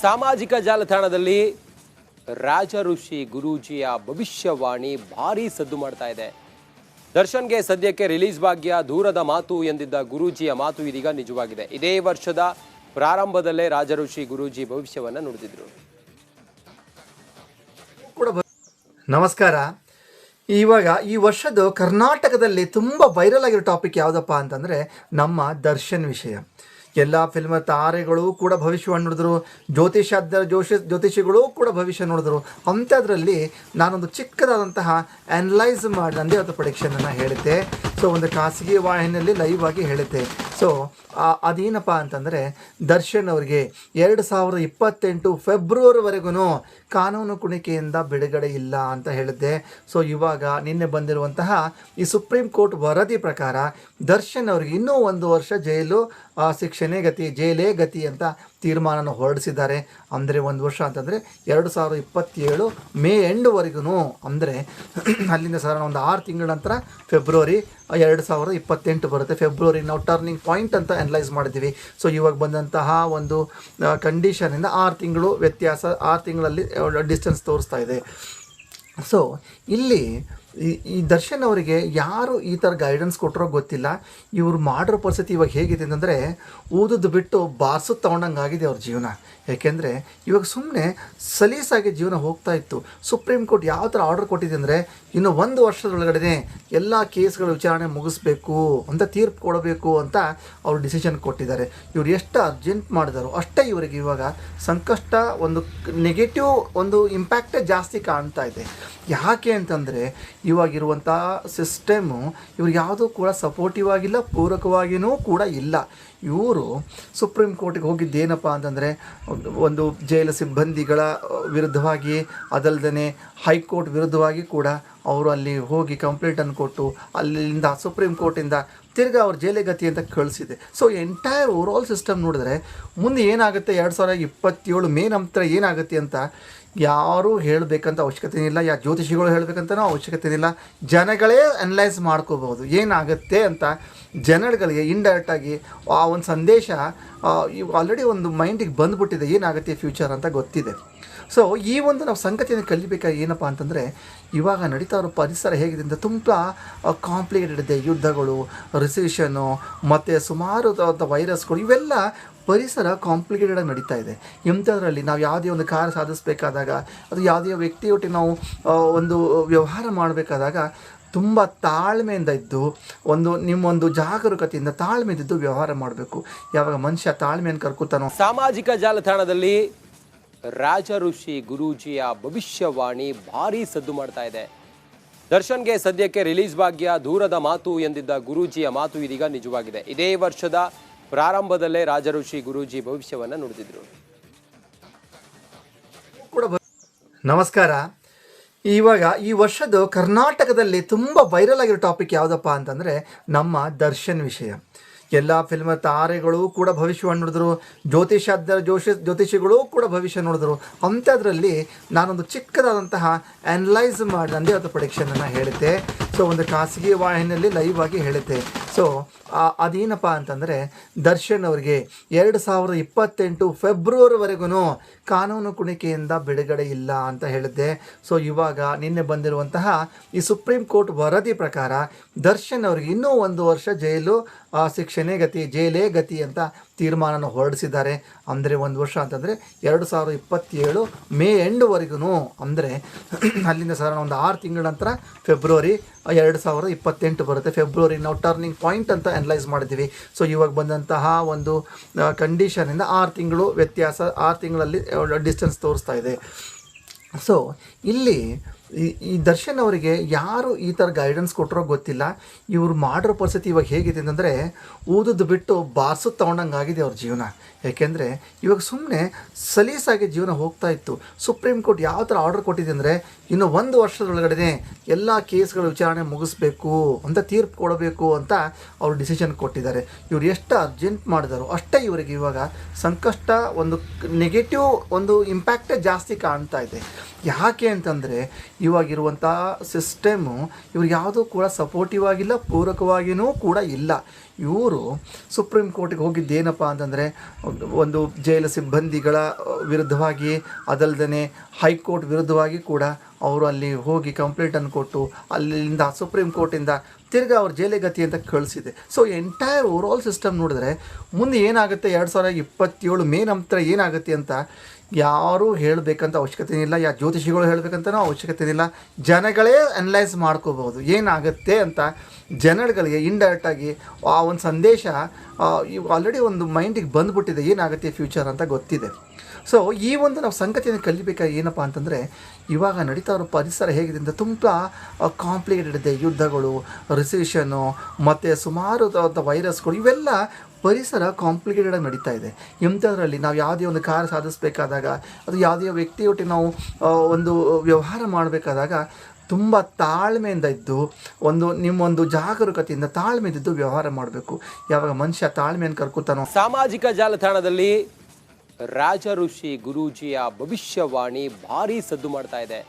ಸಾಮಾಜಿಕ ಜಾಲತಾಣದಲ್ಲಿ ರಾಜ ಋಷಿ ಗುರೂಜಿಯ ಭವಿಷ್ಯವಾಣಿ ಭಾರೀ ಸದ್ದು ಮಾಡ್ತಾ ಇದೆ. ದರ್ಶನ್ಗೆ ಸದ್ಯಕ್ಕೆ ರಿಲೀಸ್ ಭಾಗ್ಯ ದೂರದ ಮಾತು ಎಂದಿದ್ದ ಗುರೂಜಿಯ ಮಾತು ಇದೀಗ ನಿಜವಾಗಿದೆ. ಇದೇ ವರ್ಷದ ಪ್ರಾರಂಭದಲ್ಲೇ ರಾಜ ಋಷಿ ಗುರೂಜಿ ಭವಿಷ್ಯವನ್ನ ನುಡಿದಿದ್ರು. ನಮಸ್ಕಾರ. ಇವಾಗ ಈ ವರ್ಷದ ಕರ್ನಾಟಕದಲ್ಲಿ ತುಂಬ ವೈರಲ್ ಆಗಿರೋ ಟಾಪಿಕ್ ಯಾವುದಪ್ಪ ಅಂತಂದರೆ ನಮ್ಮ ದರ್ಶನ್ ವಿಷಯ. ಎಲ್ಲ ಫಿಲ್ಮ್ ತಾರೆಗಳು ಕೂಡ ಭವಿಷ್ಯವನ್ನು ನುಡಿದ್ರು, ಜ್ಯೋತಿಷಿಗಳು ಕೂಡ ಭವಿಷ್ಯ ನುಡಿದ್ರು. ಅಂಥದ್ರಲ್ಲಿ ನಾನೊಂದು ಚಿಕ್ಕದಾದಂತಹ ಅನಲೈಸ್ ಮಾಡಿ ನಂದೇ ಅವತ್ತು ಪ್ರೊಡಿಕ್ಷನನ್ನು ಹೇಳಿದ್ದೆ. ಸೊ ಒಂದು ಖಾಸಗಿ ವಾಹಿನಿಯಲ್ಲಿ ಲೈವ್ ಆಗಿ ಹೇಳಿದ್ದೆ. ಸೊ ಅದೇನಪ್ಪ ಅಂತಂದರೆ ದರ್ಶನ್ ಅವರಿಗೆ 2028 ಫೆಬ್ರವರಿವರೆಗೂ ಕಾನೂನು ಕುಣಿಕೆಯಿಂದ ಬಿಡುಗಡೆ ಇಲ್ಲ ಅಂತ ಹೇಳಿದ್ದೆ. ಸೊ ಇವಾಗ ನಿನ್ನೆ ಬಂದಿರುವಂತಹ ಈ ಸುಪ್ರೀಂ ಕೋರ್ಟ್ ವರದಿ ಪ್ರಕಾರ ದರ್ಶನ್ ಅವರಿಗೆ ಇನ್ನೂ 1 ವರ್ಷ ಜೈಲೇ ಗತಿ ಅಂತ ತೀರ್ಮಾನನ ಹೊರಡಿಸಿದ್ದಾರೆ. ಅಂದರೆ 1 ವರ್ಷ ಅಂತಂದರೆ 2027 ಮೇ ಎಂಡ್ವರೆಗೂ, ಅಂದರೆ ಅಲ್ಲಿಂದ ಸಾಧಾರಣ ಒಂದು 6 ತಿಂಗಳ ನಂತರ ಫೆಬ್ರವರಿ 2028 ಬರುತ್ತೆ. ಫೆಬ್ರವರಿ ನಾವು ಟರ್ನಿಂಗ್ ಪಾಯಿಂಟ್ ಅಂತ ಅನಲೈಸ್ ಮಾಡಿದ್ದೀವಿ. ಸೊ ಇವಾಗ ಬಂದಂತಹ ಒಂದು ಕಂಡೀಷನಿಂದ 6 ತಿಂಗಳು ವ್ಯತ್ಯಾಸ, 6 ತಿಂಗಳಲ್ಲಿ ಡಿಸ್ಟೆನ್ಸ್ ತೋರಿಸ್ತಾ ಇದೆ. ಸೊ ಇಲ್ಲಿ ಈ ದರ್ಶನ್ ಅವರಿಗೆ ಯಾರು ಈ ಥರ ಗೈಡೆನ್ಸ್ ಕೊಟ್ಟರೋ ಗೊತ್ತಿಲ್ಲ. ಇವರು ಮಾಡಿರೋ ಪರಿಸ್ಥಿತಿ ಇವಾಗ ಹೇಗಿದೆ ಅಂತಂದರೆ ಓದೋದು ಬಿಟ್ಟು ಬಾರ್ಸೋದು ತೊಗೊಂಡಂಗೆ ಆಗಿದೆ ಅವ್ರ ಜೀವನ. ಯಾಕೆಂದರೆ ಇವಾಗ ಸುಮ್ಮನೆ ಸಲೀಸಾಗಿ ಜೀವನ ಹೋಗ್ತಾ ಇತ್ತು. ಸುಪ್ರೀಂ ಕೋರ್ಟ್ ಯಾವ ಥರ ಆರ್ಡರ್ ಕೊಟ್ಟಿದೆ ಅಂದರೆ ಇನ್ನು 1 ವರ್ಷದೊಳಗಡೆ ಎಲ್ಲ ಕೇಸ್ಗಳ ವಿಚಾರಣೆ ಮುಗಿಸ್ಬೇಕು ಅಂತ ತೀರ್ಪು ಕೊಡಬೇಕು ಅಂತ ಅವರು ಡಿಸಿಷನ್ ಕೊಟ್ಟಿದ್ದಾರೆ. ಇವರು ಎಷ್ಟು ಅರ್ಜೆಂಟ್ ಮಾಡಿದಾರೋ ಅಷ್ಟೇ ಇವರಿಗೆ ಇವಾಗ ಸಂಕಷ್ಟ, ಒಂದು ನೆಗೆಟಿವ್ ಒಂದು ಇಂಪ್ಯಾಕ್ಟೇ ಜಾಸ್ತಿ ಕಾಣ್ತಾ ಇದೆ. ಯಾಕೆ ಅಂತಂದರೆ ಇವಾಗಿರುವಂಥ ಸಿಸ್ಟಮು ಇವ್ರಿಗೆ ಯಾವುದೂ ಕೂಡ ಸಪೋರ್ಟಿವ್ ಆಗಿಲ್ಲ, ಪೂರಕವಾಗಿಯೂ ಕೂಡ ಇಲ್ಲ. ಇವರು ಸುಪ್ರೀಂ ಕೋರ್ಟಿಗೆ ಹೋಗಿದ್ದೇನಪ್ಪ ಅಂತಂದರೆ ಒಂದು ಜೈಲು ಸಿಬ್ಬಂದಿಗಳ ವಿರುದ್ಧವಾಗಿ, ಅದಲ್ಲದೆ ಹೈಕೋರ್ಟ್ ವಿರುದ್ಧವಾಗಿ ಕೂಡ ಅವರು ಅಲ್ಲಿ ಹೋಗಿ ಕಂಪ್ಲೇಂಟನ್ನು ಕೊಟ್ಟು ಅಲ್ಲಿಂದ ಸುಪ್ರೀಂ ಕೋರ್ಟಿಂದ ತಿರ್ಗಿ ಅವ್ರ ಜೈಲಿಗತಿ ಅಂತ ಕಳಿಸಿದೆ. ಸೊ ಎಂಟೈರ್ ಓವರಾಲ್ ಸಿಸ್ಟಮ್ ನೋಡಿದ್ರೆ ಮುಂದೆ ಏನಾಗುತ್ತೆ 2027 ಮೇ ನಂತರ ಏನಾಗುತ್ತೆ ಅಂತ ಯಾರೂ ಹೇಳಬೇಕಂತ ಅವಶ್ಯಕತೆ ಇಲ್ಲ, ಜ್ಯೋತಿಷಿಗಳು ಹೇಳಬೇಕಂತನೂ ಅವಶ್ಯಕತೆ ಇಲ್ಲ. ಜನಗಳೇ ಅನಲೈಸ್ ಮಾಡ್ಕೋಬಹುದು ಏನಾಗುತ್ತೆ ಅಂತ. ಜನಗಳಿಗೆ ಇಂಡೈರೆಕ್ಟಾಗಿ ಆ ಒಂದು ಸಂದೇಶ ಆಲ್ರೆಡಿ ಒಂದು ಮೈಂಡಿಗೆ ಬಂದುಬಿಟ್ಟಿದೆ, ಏನಾಗುತ್ತೆ ಫ್ಯೂಚರ್ ಅಂತ ಗೊತ್ತಿದೆ. ಸೊ ಈ ಒಂದು ನಾವು ಸಂಗತಿಯನ್ನು ಕಲಿಬೇಕಾಗಿ ಏನಪ್ಪ ಅಂತಂದರೆ ಇವಾಗ ನಡೀತಾ ಇರೋ ಪರಿಸರ ಹೇಗಿದೆ ಅಂತ ತುಂಬ ಕಾಂಪ್ಲಿಕೇಟೆಡ್ ಇದೆ. ಯುದ್ಧಗಳು, ರಿಸೆಷನ್ನು ಮತ್ತು ಸುಮಾರು ವೈರಸ್ಗಳು, ಇವೆಲ್ಲ ಪರಿಸರ ಕಾಂಪ್ಲಿಕೇಟೆಡಾಗಿ ನಡೀತಾ ಇದೆ. ಇಂಥದ್ರಲ್ಲಿ ನಾವು ಯಾವುದೇ ಒಂದು ಕಾರ್ಯ ಸಾಧಿಸಬೇಕಾದಾಗ, ಅದು ಯಾವುದೇ ವ್ಯಕ್ತಿಯೊಟ್ಟಿಗೆ ನಾವು ಒಂದು ವ್ಯವಹಾರ ಮಾಡಬೇಕಾದಾಗ ತುಂಬ ತಾಳ್ಮೆಯಿಂದ ಇದ್ದು, ನಿಮ್ಮೊಂದು ಜಾಗರೂಕತೆಯಿಂದ ತಾಳ್ಮೆಯಿದ್ದು ವ್ಯವಹಾರ ಮಾಡಬೇಕು. ಯಾವಾಗ ಮನುಷ್ಯ ತಾಳ್ಮೆಯನ್ನು ಕರ್ಕೊತಾನೋ. ಸಾಮಾಜಿಕ ಜಾಲತಾಣದಲ್ಲಿ ರಾಜ ಋಷಿ ಗುರೂಜಿಯ ಭವಿಷ್ಯವಾಣಿ ಭಾರೀ ಸದ್ದು ಮಾಡ್ತಾ ಇದೆ. ದರ್ಶನ್ಗೆ ಸದ್ಯಕ್ಕೆ ರಿಲೀಸ್ ಭಾಗ್ಯ ದೂರದ ಮಾತು ಎಂದಿದ್ದ ಗುರೂಜಿಯ ಮಾತು ಇದೀಗ ನಿಜವಾಗಿದೆ. ಇದೇ ವರ್ಷದ ಪ್ರಾರಂಭದಲ್ಲೇ ರಾಜ ಋಷಿ ಗುರೂಜಿ ಭವಿಷ್ಯವನ್ನ ನುಡಿದಿದ್ರು. ನಮಸ್ಕಾರ. ಇವಾಗ ಈ ವರ್ಷದ ಕರ್ನಾಟಕದಲ್ಲಿ ತುಂಬ ವೈರಲ್ ಆಗಿರೋ ಟಾಪಿಕ್ ಯಾವುದಪ್ಪ ಅಂತಂದರೆ ನಮ್ಮ ದರ್ಶನ್ ವಿಷಯ. ಎಲ್ಲ ಫಿಲ್ಮ್ ತಾರೆಗಳು ಕೂಡ ಭವಿಷ್ಯವನ್ನು ನುಡಿದ್ರು, ಜ್ಯೋತಿಷಿಗಳು ಕೂಡ ಭವಿಷ್ಯ ನುಡಿದ್ರು. ಅಂಥದ್ರಲ್ಲಿ ನಾನೊಂದು ಚಿಕ್ಕದಾದಂತಹ ಅನಲೈಸ್ ಮಾಡಿ ನಂದೇ ಅವತ್ತು ಪ್ರೊಡಿಕ್ಷನನ್ನು ಹೇಳಿದ್ದೆ. ಸೊ ಒಂದು ಖಾಸಗಿ ವಾಹಿನಿಯಲ್ಲಿ ಲೈವ್ ಆಗಿ ಹೇಳಿದ್ದೆ. ಸೊ ಅದೇನಪ್ಪ ಅಂತಂದರೆ ದರ್ಶನ್ ಅವರಿಗೆ 2028 ಫೆಬ್ರವರಿವರೆಗೂ ಕಾನೂನು ಕುಣಿಕೆಯಿಂದ ಬಿಡುಗಡೆ ಇಲ್ಲ ಅಂತ ಹೇಳಿದ್ದೆ. ಸೊ ಇವಾಗ ನಿನ್ನೆ ಬಂದಿರುವಂತಹ ಈ ಸುಪ್ರೀಂ ಕೋರ್ಟ್ ವರದಿ ಪ್ರಕಾರ ದರ್ಶನ್ ಅವರಿಗೆ ಇನ್ನೂ 1 ವರ್ಷ ಜೈಲೇ ಗತಿ ಅಂತ ತೀರ್ಮಾನನ ಹೊರಡಿಸಿದ್ದಾರೆ. ಅಂದರೆ 1 ವರ್ಷ ಅಂತಂದರೆ 2027 ಮೇ ಎಂಡ್ವರೆಗೂ, ಅಂದರೆ ಅಲ್ಲಿಂದ ಸಾಧಾರಣ ಒಂದು 6 ತಿಂಗಳ ನಂತರ ಫೆಬ್ರವರಿ 2028 ಬರುತ್ತೆ. ಫೆಬ್ರವರಿ ನಾವು ಟರ್ನಿಂಗ್ ಪಾಯಿಂಟ್ ಅಂತ ಅನಲೈಸ್ ಮಾಡಿದ್ದೀವಿ. ಸೊ ಇವಾಗ ಬಂದಂತಹ ಒಂದು ಕಂಡೀಷನಿಂದ 6 ತಿಂಗಳು ವ್ಯತ್ಯಾಸ, 6 ತಿಂಗಳಲ್ಲಿ ಡಿಸ್ಟೆನ್ಸ್ ತೋರಿಸ್ತಾ ಇದೆ. ಸೊ ಇಲ್ಲಿ ಈ ದರ್ಶನ್ ಅವರಿಗೆ ಯಾರು ಈ ಥರ ಗೈಡೆನ್ಸ್ ಕೊಟ್ಟರೋ ಗೊತ್ತಿಲ್ಲ. ಇವರು ಮಾಡಿರೋ ಪರಿಸ್ಥಿತಿ ಇವಾಗ ಹೇಗಿದೆ ಅಂತಂದರೆ ಓದೋದು ಬಿಟ್ಟು ಬಾರ್ಸೋದು ತೊಗೊಂಡಂಗೆ ಆಗಿದೆ ಅವ್ರ ಜೀವನ. ಯಾಕೆಂದರೆ ಇವಾಗ ಸುಮ್ಮನೆ ಸಲೀಸಾಗಿ ಜೀವನ ಹೋಗ್ತಾ ಇತ್ತು. ಸುಪ್ರೀಂ ಕೋರ್ಟ್ ಯಾವ ಥರ ಆರ್ಡರ್ ಕೊಟ್ಟಿದೆ ಅಂದರೆ ಇನ್ನು 1 ವರ್ಷದೊಳಗಡೆ ಎಲ್ಲ ಕೇಸ್ಗಳ ವಿಚಾರಣೆ ಮುಗಿಸ್ಬೇಕು ಅಂತ ತೀರ್ಪು ಕೊಡಬೇಕು ಅಂತ ಅವರು ಡಿಸಿಷನ್ ಕೊಟ್ಟಿದ್ದಾರೆ. ಇವರು ಎಷ್ಟು ಅರ್ಜೆಂಟ್ ಮಾಡಿದಾರೋ ಅಷ್ಟೇ ಇವರಿಗೆ ಇವಾಗ ಸಂಕಷ್ಟ, ಒಂದು ನೆಗೆಟಿವ್ ಒಂದು ಇಂಪ್ಯಾಕ್ಟೇ ಜಾಸ್ತಿ ಕಾಣ್ತಾ ಇದೆ. ಯಾಕೆ ಅಂತಂದರೆ ಇವಾಗಿರುವಂಥ ಸಿಸ್ಟಮು ಇವ್ರಿಗೆ ಯಾವುದೂ ಕೂಡ ಸಪೋರ್ಟಿವ್ ಆಗಿಲ್ಲ, ಪೂರಕವಾಗಿಯೂ ಕೂಡ ಇಲ್ಲ. ಇವರು ಸುಪ್ರೀಂ ಕೋರ್ಟಿಗೆ ಹೋಗಿದ್ದೇನಪ್ಪ ಅಂತಂದರೆ ಒಂದು ಜೈಲು ಸಿಬ್ಬಂದಿಗಳ ವಿರುದ್ಧವಾಗಿ, ಅದಲ್ಲದೆ ಹೈಕೋರ್ಟ್ ವಿರುದ್ಧವಾಗಿ ಕೂಡ ಅವರು ಅಲ್ಲಿ ಹೋಗಿ ಕಂಪ್ಲೇಂಟನ್ನು ಕೊಟ್ಟು ಅಲ್ಲಿಂದ ಸುಪ್ರೀಂ ಕೋರ್ಟಿಂದ ತಿರ್ಗಾ ಅವ್ರ ಜೈಲಿಗತಿ ಅಂತ ಕಳಿಸಿದೆ. ಸೊ ಎಂಟೈರ್ ಓವರಾಲ್ ಸಿಸ್ಟಮ್ ನೋಡಿದ್ರೆ ಮುಂದೆ ಏನಾಗುತ್ತೆ 2027 ಮೇ ನಂತರ ಏನಾಗುತ್ತೆ ಅಂತ ಯಾರೂ ಹೇಳಬೇಕಂತ ಅವಶ್ಯಕತೆ ಇಲ್ಲ, ಯಾ ಜ್ಯೋತಿಷಿಗಳು ಹೇಳಬೇಕಂತನೂ ಅವಶ್ಯಕತೆ ಇಲ್ಲ. ಜನಗಳೇ ಅನಲೈಸ್ ಮಾಡ್ಕೋಬಹುದು ಏನಾಗುತ್ತೆ ಅಂತ. ಜನಗಳಿಗೆ ಇಂಡೈರೆಕ್ಟಾಗಿ ಆ ಒಂದು ಸಂದೇಶ ಆಲ್ರೆಡಿ ಒಂದು ಮೈಂಡಿಗೆ ಬಂದುಬಿಟ್ಟಿದೆ, ಏನಾಗುತ್ತೆ ಫ್ಯೂಚರ್ ಅಂತ ಗೊತ್ತಿದೆ. ಸೊ ಈ ಒಂದು ನಾವು ಸಂಗತಿಯನ್ನು ಕಲಿಬೇಕಾಗಿ ಏನಪ್ಪ ಅಂತಂದರೆ, ಇವಾಗ ನಡೀತಾ ಇರೋ ಪರಿಸರ ಹೇಗಿದೆ ಅಂತ ತುಂಬ ಕಾಂಪ್ಲಿಕೇಟೆಡ್ ಇದೆ. ಯುದ್ಧಗಳು, ರಿಸೆಷನ್ನು ಮತ್ತು ಸುಮಾರು ವೈರಸ್ಗಳು, ಇವೆಲ್ಲ ಪರಿಸರ ಕಾಂಪ್ಲಿಕೇಟೆಡಾಗಿ ನಡೀತಾ ಇದೆ. ಇಂಥದ್ರಲ್ಲಿ ನಾವು ಯಾವುದೇ ಒಂದು ಕಾರ್ಯ ಸಾಧಿಸಬೇಕಾದಾಗ, ಅದು ಯಾವುದೇ ವ್ಯಕ್ತಿಯೊಟ್ಟಿಗೆ ನಾವು ಒಂದು ವ್ಯವಹಾರ ಮಾಡಬೇಕಾದಾಗ ತುಂಬ ತಾಳ್ಮೆಯಿಂದ ಇದ್ದು, ನಿಮ್ಮೊಂದು ಜಾಗರೂಕತೆಯಿಂದ ತಾಳ್ಮೆಯಿದ್ದು ವ್ಯವಹಾರ ಮಾಡಬೇಕು. ಯಾವಾಗ ಮನುಷ್ಯ ತಾಳ್ಮೆಯನ್ನು ಕರ್ಕೊತಾನೋ. ಸಾಮಾಜಿಕ ಜಾಲತಾಣದಲ್ಲಿ ರಾಜ ಋಷಿ ಗುರೂಜಿಯ ಭವಿಷ್ಯವಾಣಿ ಭಾರಿ ಸದ್ದು ಮಾಡ್ತಾ ಇದೆ.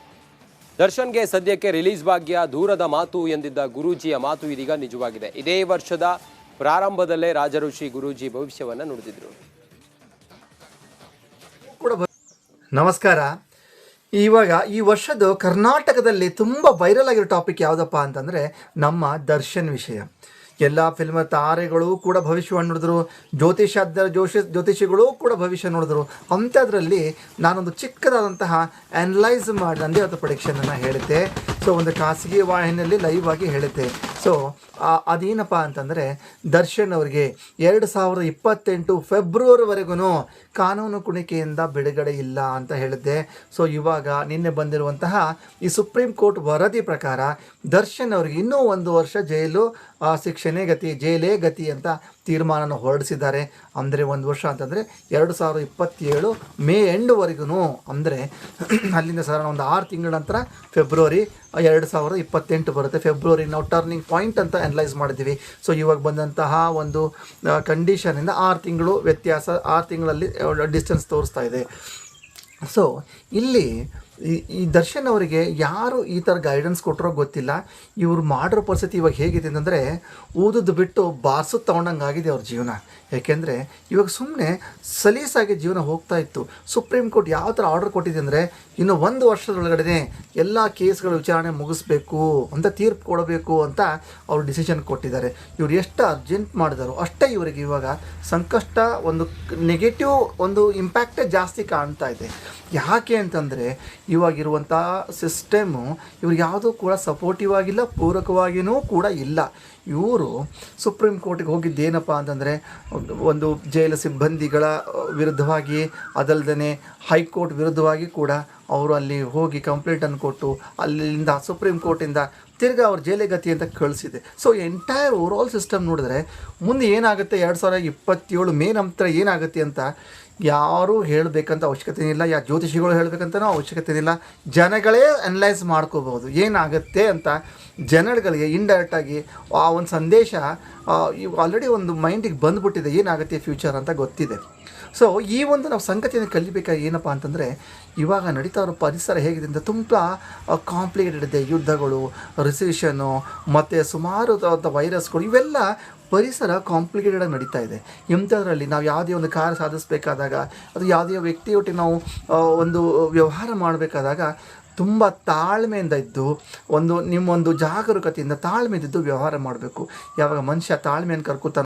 ದರ್ಶನ್ಗೆ ಸದ್ಯಕ್ಕೆ ರಿಲೀಸ್ ಭಾಗ್ಯ, ದೂರದ ಮಾತು ಎಂದಿದ್ದ ಗುರೂಜಿಯ ಮಾತು ಇದೀಗ ನಿಜವಾಗಿದೆ. ಇದೇ ವರ್ಷದ ಪ್ರಾರಂಭದಲ್ಲೇ ರಾಜ ಋಷಿ ಗುರೂಜಿ ಭವಿಷ್ಯವನ್ನ ನುಡಿದಿದ್ರು. ನಮಸ್ಕಾರ. ಇವಾಗ ಈ ವರ್ಷದ ಕರ್ನಾಟಕದಲ್ಲಿ ತುಂಬ ವೈರಲ್ ಆಗಿರೋ ಟಾಪಿಕ್ ಯಾವುದಪ್ಪ ಅಂತಂದರೆ ನಮ್ಮ ದರ್ಶನ್ ವಿಷಯ. ಎಲ್ಲ ಫಿಲ್ಮ್ ತಾರೆಗಳು ಕೂಡ ಭವಿಷ್ಯವನ್ನು ನುಡಿದ್ರು, ಜ್ಯೋತಿಷಿಗಳು ಕೂಡ ಭವಿಷ್ಯ ನುಡಿದ್ರು. ಅಂಥದ್ರಲ್ಲಿ ನಾನೊಂದು ಚಿಕ್ಕದಾದಂತಹ ಅನಲೈಸ್ ಮಾಡಿ ನಂದೇ ಅವತ್ತು ಪ್ರೊಡಿಕ್ಷನನ್ನು ಹೇಳಿದ್ದೆ. ಸೊ ಒಂದು ಖಾಸಗಿ ವಾಹಿನಿಯಲ್ಲಿ ಲೈವ್ ಆಗಿ ಹೇಳಿದ್ದೆ. ಸೊ ಅದೇನಪ್ಪ ಅಂತಂದರೆ, ದರ್ಶನ್ ಅವರಿಗೆ 2028 ಫೆಬ್ರವರಿವರೆಗೂ ಕಾನೂನು ಕುಣಿಕೆಯಿಂದ ಬಿಡುಗಡೆ ಇಲ್ಲ ಅಂತ ಹೇಳಿದ್ದೆ. ಸೊ ಇವಾಗ ನಿನ್ನೆ ಬಂದಿರುವಂತಹ ಈ ಸುಪ್ರೀಂ ಕೋರ್ಟ್ ವರದಿ ಪ್ರಕಾರ ದರ್ಶನ್ ಅವರಿಗೆ ಇನ್ನೂ 1 ವರ್ಷ ಜೈಲೇ ಗತಿ ಅಂತ ತೀರ್ಮಾನನ ಹೊರಡಿಸಿದ್ದಾರೆ. ಅಂದರೆ 1 ವರ್ಷ ಅಂತಂದರೆ 2027 ಮೇ ಎಂಡ್ವರೆಗೂ, ಅಂದರೆ ಅಲ್ಲಿಂದ ಸಾಧಾರಣ ಒಂದು 6 ತಿಂಗಳ ನಂತರ ಫೆಬ್ರವರಿ 2028 ಬರುತ್ತೆ. ಫೆಬ್ರವರಿ ನಾವು ಟರ್ನಿಂಗ್ ಪಾಯಿಂಟ್ ಅಂತ ಅನಲೈಸ್ ಮಾಡಿದ್ದೀವಿ. ಸೊ ಇವಾಗ ಬಂದಂತಹ ಒಂದು ಕಂಡೀಷನಿಂದ 6 ತಿಂಗಳು ವ್ಯತ್ಯಾಸ, 6 ತಿಂಗಳಲ್ಲಿ ಡಿಸ್ಟೆನ್ಸ್ ತೋರಿಸ್ತಾ ಇದೆ. ಸೊ ಇಲ್ಲಿ ಈ ದರ್ಶನ್ ಅವರಿಗೆ ಯಾರು ಈ ಥರ ಗೈಡೆನ್ಸ್ ಕೊಟ್ಟರೋ ಗೊತ್ತಿಲ್ಲ. ಇವ್ರು ಮಾಡಿರೋ ಪರಿಸ್ಥಿತಿ ಇವಾಗ ಹೇಗಿದೆ ಅಂತಂದರೆ, ಊದುದು ಬಿಟ್ಟು ಬಾರ್ಸು ತೊಗೊಂಡಂಗಾಗಿದೆ ಅವ್ರ ಜೀವನ. ಯಾಕೆಂದರೆ ಇವಾಗ ಸುಮ್ಮನೆ ಸಲೀಸಾಗಿ ಜೀವನ ಹೋಗ್ತಾ ಇತ್ತು. ಸುಪ್ರೀಂ ಕೋರ್ಟ್ ಯಾವ ಥರ ಆರ್ಡರ್ ಕೊಟ್ಟಿದೆ ಅಂದರೆ, ಇನ್ನು 1 ವರ್ಷದೊಳಗಡೆ ಎಲ್ಲ ಕೇಸ್ಗಳ ವಿಚಾರಣೆ ಮುಗಿಸ್ಬೇಕು ಅಂತ, ತೀರ್ಪು ಕೊಡಬೇಕು ಅಂತ ಅವರು ಡಿಸಿಷನ್ ಕೊಟ್ಟಿದ್ದಾರೆ. ಇವ್ರು ಎಷ್ಟು ಅರ್ಜೆಂಟ್ ಮಾಡಿದಾರೋ ಅಷ್ಟೇ ಇವರಿಗೆ ಇವಾಗ ಸಂಕಷ್ಟ, ಒಂದು ನೆಗೆಟಿವ್ ಒಂದು ಇಂಪ್ಯಾಕ್ಟೇ ಜಾಸ್ತಿ ಕಾಣ್ತಾ ಇದೆ. ಯಾಕೆ ಅಂತಂದರೆ, ಇವಾಗಿರುವಂಥ ಸಿಸ್ಟಮು ಇವ್ರಿಗೆ ಯಾವುದೂ ಕೂಡ ಸಪೋರ್ಟಿವ್ ಆಗಿಲ್ಲ, ಪೂರಕವಾಗಿಯೂ ಕೂಡ ಇಲ್ಲ. ಇವರು ಸುಪ್ರೀಂ ಕೋರ್ಟಿಗೆ ಹೋಗಿದ್ದೇನಪ್ಪ ಅಂತಂದರೆ ಒಂದು ಜೈಲು ಸಿಬ್ಬಂದಿಗಳ ವಿರುದ್ಧವಾಗಿ, ಅದಲ್ಲದೆ ಹೈಕೋರ್ಟ್ ವಿರುದ್ಧವಾಗಿ ಕೂಡ ಅವರು ಅಲ್ಲಿ ಹೋಗಿ ಕಂಪ್ಲೇಂಟನ್ನು ಕೊಟ್ಟು ಅಲ್ಲಿಂದ ಸುಪ್ರೀಂ ಕೋರ್ಟಿಂದ ತಿರ್ಗಾ ಅವ್ರ ಜೈಲಿಗತಿ ಅಂತ ಕಳಿಸಿದೆ. ಸೊ ಎಂಟೈರ್ ಓವರಾಲ್ ಸಿಸ್ಟಮ್ ನೋಡಿದ್ರೆ ಮುಂದೆ ಏನಾಗುತ್ತೆ 2027 ಮೇ ನಂತರ ಏನಾಗುತ್ತೆ ಅಂತ ಯಾರೂ ಹೇಳಬೇಕಂತ ಅವಶ್ಯಕತೆ ಇಲ್ಲ, ಯಾ ಜ್ಯೋತಿಷಿಗಳು ಹೇಳಬೇಕಂತನೂ ಅವಶ್ಯಕತೆ ಇಲ್ಲ. ಜನಗಳೇ ಅನಲೈಸ್ ಮಾಡ್ಕೋಬಹುದು ಏನಾಗುತ್ತೆ ಅಂತ. ಜನಗಳಿಗೆ ಇಂಡೈರೆಕ್ಟಾಗಿ ಆ ಒಂದು ಸಂದೇಶ ಆಲ್ರೆಡಿ ಒಂದು ಮೈಂಡಿಗೆ ಬಂದುಬಿಟ್ಟಿದೆ, ಏನಾಗುತ್ತೆ ಫ್ಯೂಚರ್ ಅಂತ ಗೊತ್ತಿದೆ. ಸೊ ಈ ಒಂದು ನಾವು ಸಂಗತಿಯನ್ನು ಕಲಿಬೇಕಾಗಿ ಏನಪ್ಪ ಅಂತಂದರೆ, ಇವಾಗ ನಡೀತಾ ಇರೋ ಪರಿಸರ ಹೇಗಿದೆ ಅಂತ ತುಂಬ ಕಾಂಪ್ಲಿಕೇಟೆಡ್ ಇದೆ. ಯುದ್ಧಗಳು, ರಿಸೆಷನ್ನು ಮತ್ತು ಸುಮಾರು ವೈರಸ್ಗಳು, ಇವೆಲ್ಲ ಪರಿಸರ ಕಾಂಪ್ಲಿಕೇಟೆಡಾಗಿ ನಡೀತಾ ಇದೆ. ಇಂಥದ್ರಲ್ಲಿ ನಾವು ಯಾವುದೇ ಒಂದು ಕಾರ್ಯ ಸಾಧಿಸಬೇಕಾದಾಗ, ಅದು ಯಾವುದೇ ವ್ಯಕ್ತಿಯೊಟ್ಟಿಗೆ ನಾವು ಒಂದು ವ್ಯವಹಾರ ಮಾಡಬೇಕಾದಾಗ ತುಂಬ ತಾಳ್ಮೆಯಿಂದ ಇದ್ದು, ನಿಮ್ಮೊಂದು ಜಾಗರೂಕತೆಯಿಂದ ತಾಳ್ಮೆಯಿದ್ದು ವ್ಯವಹಾರ ಮಾಡಬೇಕು. ಯಾವಾಗ ಮನುಷ್ಯ ತಾಳ್ಮೆಯನ್ನು ಕರ್ಕೊತಾನೋ